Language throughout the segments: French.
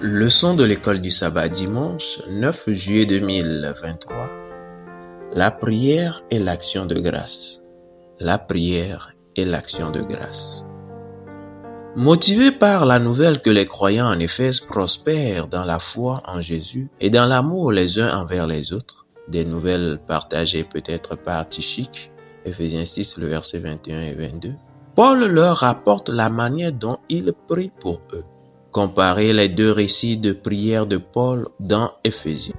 Leçon de l'école du sabbat dimanche 9 juillet 2023. La prière et l'action de grâce. La prière et l'action de grâce. Motivés par la nouvelle que les croyants en Éphèse prospèrent dans la foi en Jésus et dans l'amour les uns envers les autres, des nouvelles partagées peut-être par Tychik, Ephésiens 6, le verset 21 et 22, Paul leur rapporte la manière dont il prie pour eux. Comparez les deux récits de prière de Paul dans Éphésiens.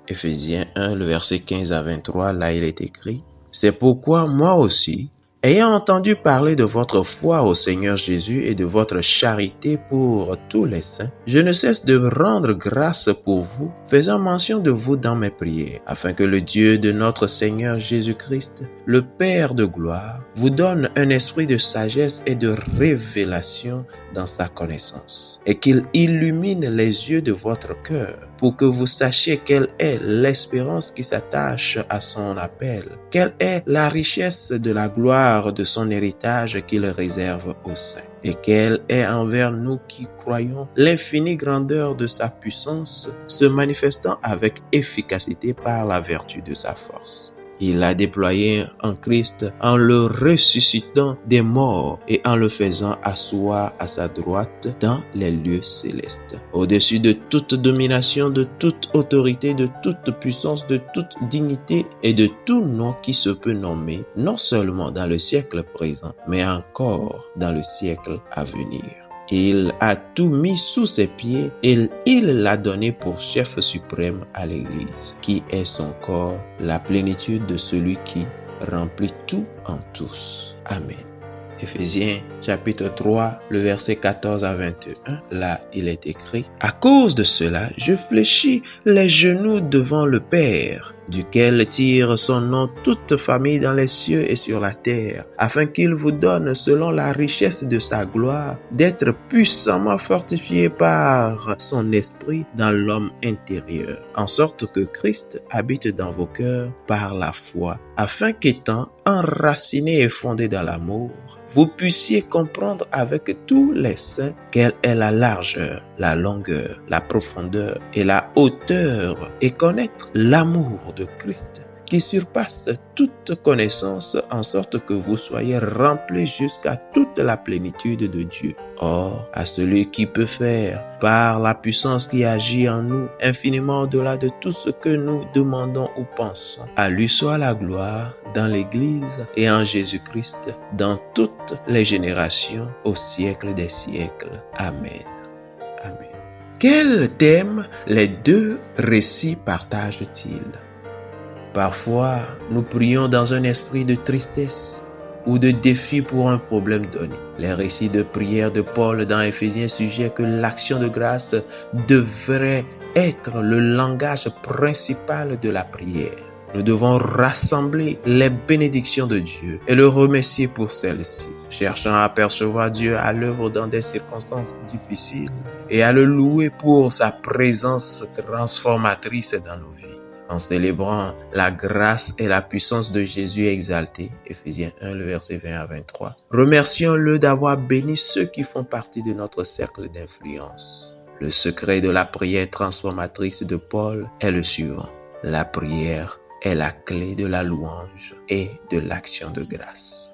Éphésiens 1, le verset 15 à 23, là il est écrit « C'est pourquoi moi aussi, ayant entendu parler de votre foi au Seigneur Jésus et de votre charité pour tous les saints, je ne cesse de rendre grâce pour vous, faisant mention de vous dans mes prières, afin que le Dieu de notre Seigneur Jésus-Christ, le Père de gloire, vous donne un esprit de sagesse et de révélation dans sa connaissance, et qu'il illumine les yeux de votre cœur, pour que vous sachiez quelle est l'espérance qui s'attache à son appel, quelle est la richesse de la gloire de son héritage qu'il réserve aux saints, et quelle est envers nous qui croyons l'infinie grandeur de sa puissance, se manifestant avec efficacité par la vertu de sa force. Il l'a déployé en Christ en le ressuscitant des morts et en le faisant asseoir à sa droite dans les lieux célestes, au-dessus de toute domination, de toute autorité, de toute puissance, de toute dignité et de tout nom qui se peut nommer, non seulement dans le siècle présent, mais encore dans le siècle à venir. Il a tout mis sous ses pieds et il l'a donné pour chef suprême à l'Église, qui est son corps, la plénitude de celui qui remplit tout en tous. Amen. Éphésiens chapitre 3, le verset 14 à 21, là il est écrit « À cause de cela, je fléchis les genoux devant le Père, duquel tire son nom toute famille dans les cieux et sur la terre, afin qu'il vous donne, selon la richesse de sa gloire, d'être puissamment fortifié par son esprit dans l'homme intérieur, en sorte que Christ habite dans vos cœurs par la foi, afin qu'étant enraciné et fondé dans l'amour, vous puissiez comprendre avec tous les saints quelle est la largeur, la longueur, la profondeur et la hauteur, et connaître l'amour de Christ qui surpasse toute connaissance, en sorte que vous soyez remplis jusqu'à toute la plénitude de Dieu. Or, à celui qui peut faire, par la puissance qui agit en nous, infiniment au-delà de tout ce que nous demandons ou pensons, à lui soit la gloire dans l'Église et en Jésus-Christ, dans toutes les générations, au siècle des siècles. Amen. Amen. Quel thème les deux récits partagent-ils? Parfois, nous prions dans un esprit de tristesse ou de défi pour un problème donné. Les récits de prière de Paul dans Éphésiens suggèrent que l'action de grâce devrait être le langage principal de la prière. Nous devons rassembler les bénédictions de Dieu et le remercier pour celles-ci, cherchant à apercevoir Dieu à l'œuvre dans des circonstances difficiles et à le louer pour sa présence transformatrice dans nos vies. En célébrant la grâce et la puissance de Jésus exalté, Éphésiens 1, le verset 20 à 23. Remercions-le d'avoir béni ceux qui font partie de notre cercle d'influence. Le secret de la prière transformatrice de Paul est le suivant. La prière est la clé de la louange et de l'action de grâce.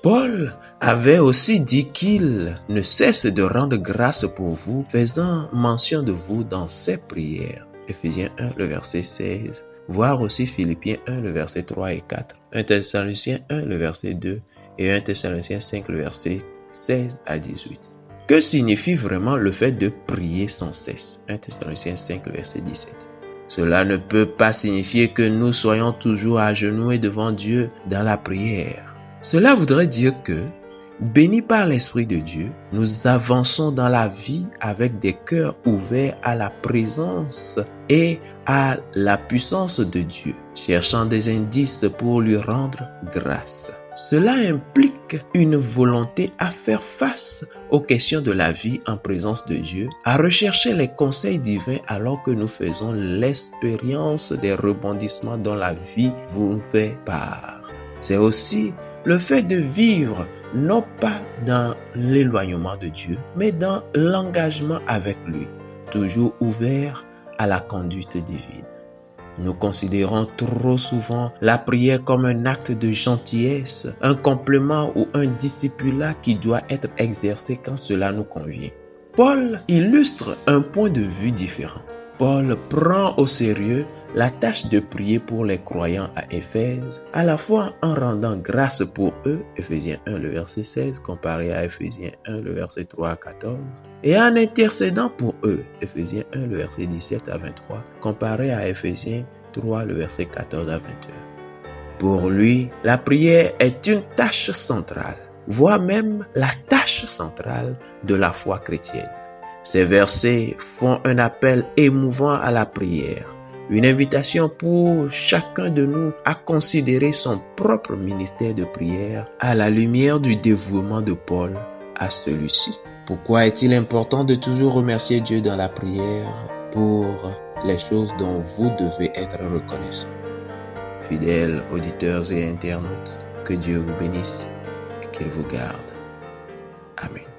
Paul avait aussi dit qu'il ne cesse de rendre grâce pour vous, faisant mention de vous dans ses prières. Éphésiens 1, le verset 16, voire aussi Philippiens 1, le verset 3 et 4, 1 Thessaloniciens 1, le verset 2 et 1 Thessaloniciens 5, le verset 16 à 18. Que signifie vraiment le fait de prier sans cesse? 1 Thessaloniciens 5, le verset 17. Cela ne peut pas signifier que nous soyons toujours agenouillés devant Dieu dans la prière. Cela voudrait dire que, bénis par l'Esprit de Dieu, nous avançons dans la vie avec des cœurs ouverts à la présence et à la puissance de Dieu, cherchant des indices pour lui rendre grâce. Cela implique une volonté à faire face aux questions de la vie en présence de Dieu, à rechercher les conseils divins alors que nous faisons l'expérience des rebondissements dont la vie vous fait part. C'est aussi le fait de vivre non pas dans l'éloignement de Dieu, mais dans l'engagement avec lui, toujours ouverts à la conduite divine. Nous considérons trop souvent la prière comme un acte de gentillesse, un complément ou un discipulat qui doit être exercé quand cela nous convient. Paul illustre un point de vue différent. Paul prend au sérieux la tâche de prier pour les croyants à Éphèse, à la fois en rendant grâce pour eux, Éphésiens 1, le verset 16, comparé à Éphésiens 1, le verset 3 à 14, et en intercédant pour eux, Éphésiens 1, le verset 17 à 23, comparé à Éphésiens 3, le verset 14 à 21. Pour lui, la prière est une tâche centrale, voire même la tâche centrale de la foi chrétienne. Ces versets font un appel émouvant à la prière, une invitation pour chacun de nous à considérer son propre ministère de prière à la lumière du dévouement de Paul à celui-ci. Pourquoi est-il important de toujours remercier Dieu dans la prière pour les choses dont vous devez être reconnaissant? Fidèles auditeurs et internautes, que Dieu vous bénisse et qu'il vous garde. Amen.